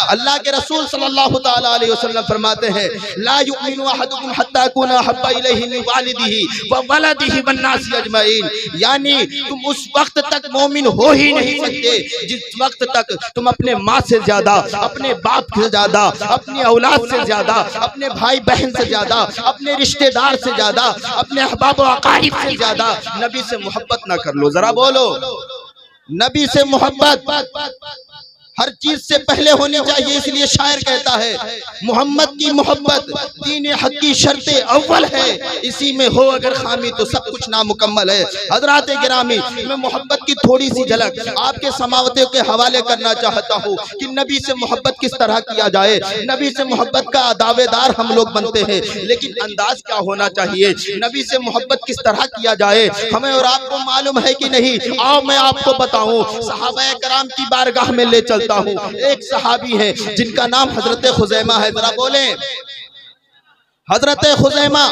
अल्लाह के रसूल सल्लल्लाहु तआला अलैहि वसल्लम फरमाते हैं, ला युमिनु अहदुकुम हत्ता कुना हब्बा इलैहि मिन वालिदिही व वलदिही वन नासी अजमईन, यानी तुम उस वक्त तक मोमिन हो ही नहीं सकते जिस वक्त तक तुम अपने माँ से ज्यादा, अपने बाप से ज्यादा, अपनी औलाद से ज्यादा, अपने भाई बहन से ज्यादा, अपने रिश्तेदार से ज्यादा, अपने अहबाब व अकारीब से ज्यादा नबी से मोहब्बत ना कर लो। जरा बोलो, नबी से मोहब्बत हर चीज से पहले होनी चाहिए। इसलिए शायर कहता है, मोहम्मद की मोहब्बत दीन हक की शर्त अव्वल है, इसी में हो अगर खामी तो सब कुछ नामुकम्मल है। हजरात गिरामी, मैं मोहब्बत की थोड़ी सी झलक आपके समावतों के हवाले करना चाहता हूँ कि नबी से मोहब्बत किस तरह किया जाए। नबी से मोहब्बत का दावेदार हम लोग बनते हैं, लेकिन अंदाज क्या होना चाहिए, नबी से मोहब्बत किस तरह किया जाए हमें और आपको मालूम है कि नहीं? आओ मैं आपको बताऊं, सहाबाए कराम की बारगाह में ले चल हूँ। एक सहाबी है जिनका नाम हजरत खुजैमा है। जरा बोले, हजरत खुजैमा,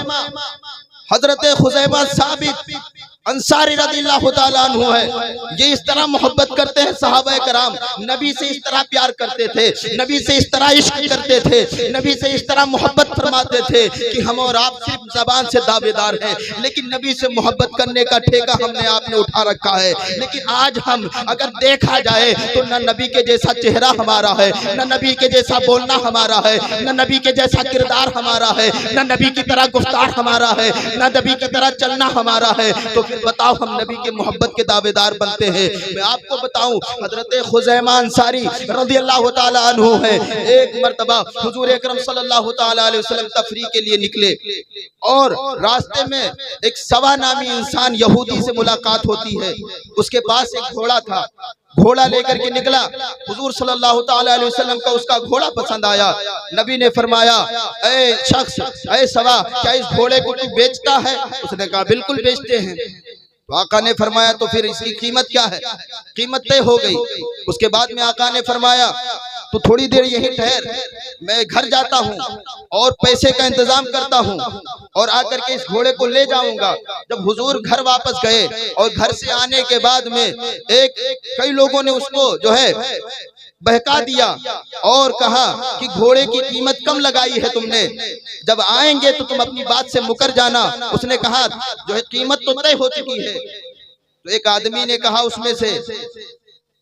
हजरत खुजैमा साबित अंसारी रज़ियल्लाहु ताला अन्हु है। ये इस तरह मोहब्बत करते हैं सहाबा कराम, नबी से इस तरह प्यार करते थे, नबी से इस तरह इश्क करते थे, नबी से इस तरह मोहब्बत फरमाते थे कि हम और आप सिर्फ जबान से दावेदार हैं, लेकिन नबी से मोहब्बत करने का ठेका हमने आपने उठा रखा है। लेकिन आज हम अगर देखा जाए तो न नबी के जैसा चेहरा हमारा है, न नबी के जैसा बोलना हमारा है, न नबी के जैसा किरदार हमारा है, न नबी की तरह गुफ्तार हमारा है, न नबी की तरह चलना हमारा है। तो बताओ हम नबी के मोहब्बत के दावेदार बनते हैं? मैं आपको बताऊं, हजरत खुजैमा अंसारी रज़ियल्लाहु ताला अन्हु है। एक मर्तबा हुजूर अकरम सल्लल्लाहु ताला अलैहि वसल्लम तफरीह के लिए निकले और रास्ते में एक सवा नामी इंसान यहूदी से मुलाकात होती है। उसके पास एक घोड़ा था, घोड़ा लेकर के निकला। हुजूर सल्लल्लाहु ताला अलैहि वसल्लम का उसका घोड़ा पसंद आया। नबी ने फरमाया, ए शख्स, ए सवा, क्या इस घोड़े को तू बेचता है? उसने कहा बिल्कुल बेचते हैं। तो आका ने फरमाया, तो फिर इसकी कीमत क्या है? कीमत तय हो गई। उसके बाद में आका ने फरमाया, तो थोड़ी देर यहीं ठहर, मैं घर जाता हूँ और पैसे का इंतजाम करता हूँ और आकर के इस घोड़े को ले जाऊंगा। जब हुजूर घर वापस गए और घर से आने के बाद में कई लोगों ने उसको जो है बहका दिया और कहा कि घोड़े की कीमत कम लगाई है तुमने, जब आएंगे तो तुम अपनी बात से मुकर जाना। उसने कहा जो है कीमत तो तय हो चुकी है। तो एक आदमी ने कहा उसमें से,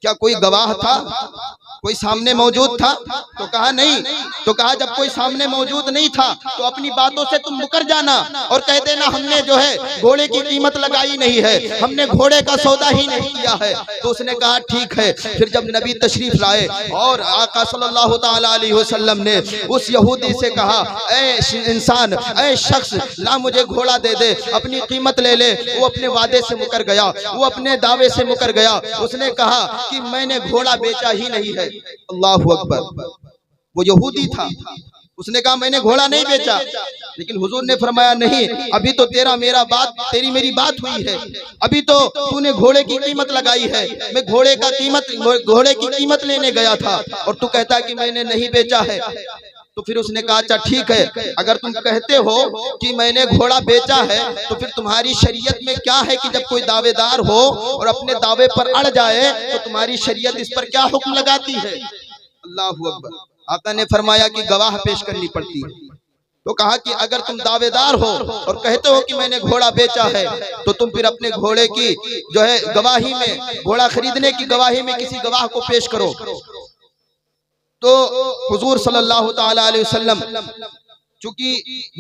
क्या कोई गवाह था, कोई सामने मौजूद था? तो कहा नहीं। तो कहा जब कोई सामने मौजूद नहीं था तो अपनी बातों से तुम मुकर जाना और कह देना हमने जो है घोड़े की कीमत लगाई नहीं है, हमने घोड़े का सौदा ही नहीं किया है। तो उसने कहा ठीक है। फिर जब नबी तशरीफ लाए और आका सल्लल्लाहु ताला अलैहि वसल्लम ने उस यहूदी से कहा, ए इंसान, ए शख्स, ला मुझे घोड़ा दे दे, अपनी कीमत ले ले। वो अपने वादे से मुकर गया, वो अपने दावे से मुकर गया। उसने कहा कि मैंने घोड़ा बेचा ही नहीं है। अल्लाहु अकबर। वो यहूदी था, उसने कहा मैंने घोड़ा नहीं बेचा। लेकिन हुजूर ने फरमाया नहीं, अभी तो तेरी मेरी बात हुई है, अभी तो तूने घोड़े की कीमत लगाई है। मैं घोड़े की कीमत लेने गया था और तू कहता कि मैंने नहीं बेचा है। तो फिर उसने कहा अच्छा ठीक है, अगर तुम कहते हो कि मैंने घोड़ा बेचा है तो फिर तुम्हारी शरीयत में क्या है कि जब कोई दावेदार हो और अपने दावे पर अड़ जाए तो तुम्हारी शरीयत इस पर क्या हुक्म लगाती है? अल्लाहु अकबर। आका ने फरमाया कि गवाह पेश करनी पड़ती है। तो कहा कि अगर तुम दावेदार हो और कहते हो कि मैंने घोड़ा बेचा है तो तुम फिर अपने घोड़े की जो है गवाही में, घोड़ा खरीदने की गवाही में किसी गवाह को पेश करो। तो हुजूर सल्लल्लाहु ताला अलैहि वसल्लम चूंकि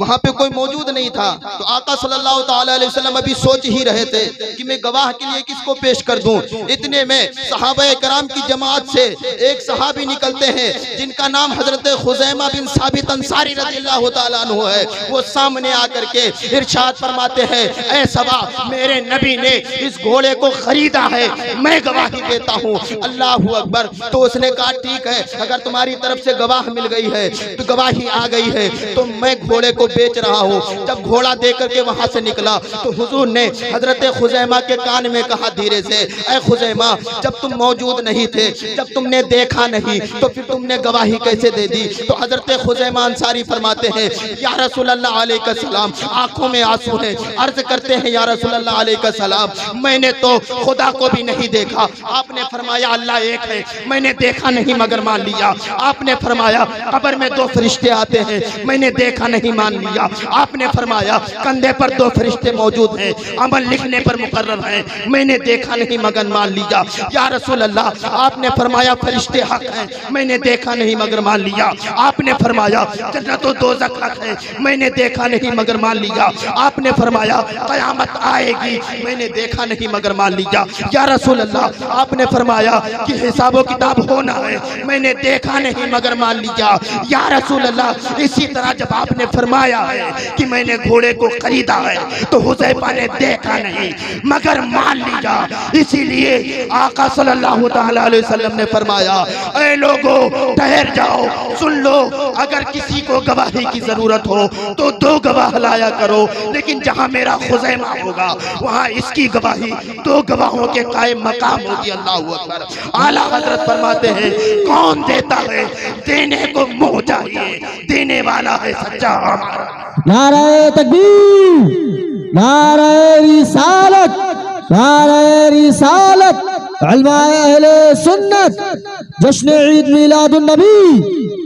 वहां पे कोई मौजूद नहीं था तो आका सल्लल्लाहु ताला अलैहि वसल्लम अभी सोच ही रहे थे कि मैं गवाह के लिए किसको पेश कर दूं। इतने में सहाबाए कराम की जमात से एक सहाबी निकलते हैं जिनका नाम हजरत खुजैमा बिन साबित अंसारी रज़ियल्लाहु ताला अन्हु है। वो सामने आकर के इरशाद फरमाते हैं, ऐ सबा, मेरे नबी ने इस घोड़े को खरीदा है, मैं गवाही देता हूँ। अल्लाहु अकबर। तो उसने कहा ठीक है, अगर तुम्हारी तरफ से गवाह मिल गई है तो गवाही आ गई है तो मैं घोड़े को बेच रहा हूँ। जब घोड़ा दे करके वहां से निकला तो हुजूर ने हजरत खुजैमा के कान में कहा धीरे से, ऐ खुजैमा, जब तुम मौजूद नहीं थे, जब तुमने देखा नहीं तो फिर तुमने गवाही कैसे दे दी? तो हजरत खुजैमा अंसारी फरमाते हैं, या रसूलल्लाह अलैहि सलाम, आंखों में आंसू है, अर्ज करते हैं या रसूलल्लाह अलैहि सलाम, मैंने तो खुदा को भी नहीं देखा। आपने फरमाया अल्लाह एक है, मैंने देखा नहीं मगर मान लिया। आपने फरमाया कब्र में दो फरिश्ते आते हैं, मैंने देखा नहीं मान लिया। आपने फरमाया कंधे पर दो फरिश्ते मौजूद हैं, अमल लिखने पर मुकर्रर हैं, मैंने देखा नहीं मगर मान लिया। या रसूल अल्लाह, आपने फरमाया फरिश्ते हक हैं, मैंने देखा नहीं मगर मान लिया। आपने फरमाया जन्नत और दोज़ख हक है, मैंने देखा नहीं मगर मान लिया। आपने फरमाया क़यामत आएगी, मैंने देखा नहीं मगर मान लिया। या रसूल अल्लाह, आपने फरमाया कि हिसाबो किताब होना है, मैंने देखा नहीं मगर मान लिया। या रसूल अल्लाह, इसी तरह जब आपने फरमाया है कि मैंने घोड़े को खरीदा है तो हुज़ैफा ने देखा नहीं मगर मान लिया। इसीलिए आका सल्लल्लाहु तआला अलैहि वसल्लम ने फरमाया, ऐ लोगों ठहर जाओ, सुन लो, अगर किसी को गवाही की जरूरत हो तो दो गवाह लाया करो, लेकिन जहां मेरा खुजैमा होगा वहां इसकी गवाही दो गवाहों के कायम मकाम होगी। अल्लाहू अकबर। आला हजरत फरमाते हैं, कौन देता है देने को मुंह चाहिए, देने वाला है सच्चा हमारा। नारे तकबीर, नारे रिसालत, नारे रिसालत, उलमाए अहले सुन्नत, जश्न ईद मिलादुन नबी,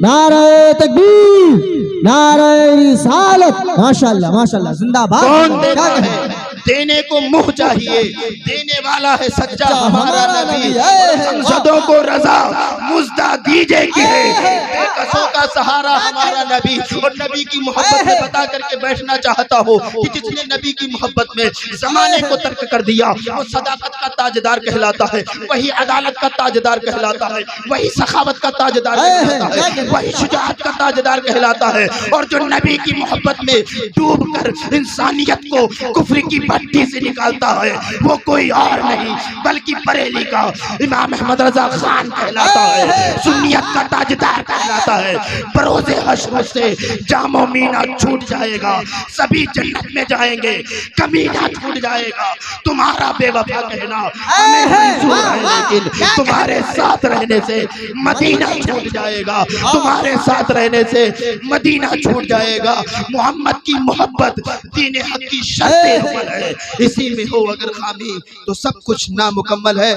नारे तकबीर, नारे रिसालत। माशाअल्लाह माशाअल्लाह, जिंदाबाद। कौन देता है देने को मुंह चाहिए, देने वाला है सच्चा हमारा नबी। संसदों को रजा मुज्दा दीजे की है, बेकसों का सहारा हमारा नबी। और नबी की मोहब्बत में बता करके बैठना चाहता हो कि जिसने नबी की मोहब्बत में जमाने को तर्क कर दिया वो सदाकत का ताजदार कहलाता है, वही अदालत का ताजदार कहलाता है, वही सखावत का ताजदार कहलाता है, वही शुजाअत का ताजदार कहलाता है। और जो नबी की मोहब्बत में डूब कर इंसानियत को कुफ्र की भट्टी से निकालता है वो कोई और नहीं बल्कि बरेली का इमाम अहमद रजा खान कहलाता है, सुन्नियत का ताजदार कहलाता है। बरोज़े हश्र से जामो मीना छूट जाएगा, सभी जन्नत में जाएंगे, कमीना छूट जाएगा। तुम्हारा बेवफा कहना हमें मंजूर है, लेकिन तुम्हारे साथ रहने से मदीना छूट जाएगा, तुम्हारे साथ रहने से मदीना छूट जाएगा। मोहम्मद की मोहब्बत दीन हक की शर्त अव्वल है, इसी में हो अगर खामी तो सब कुछ नामुकम्मल है।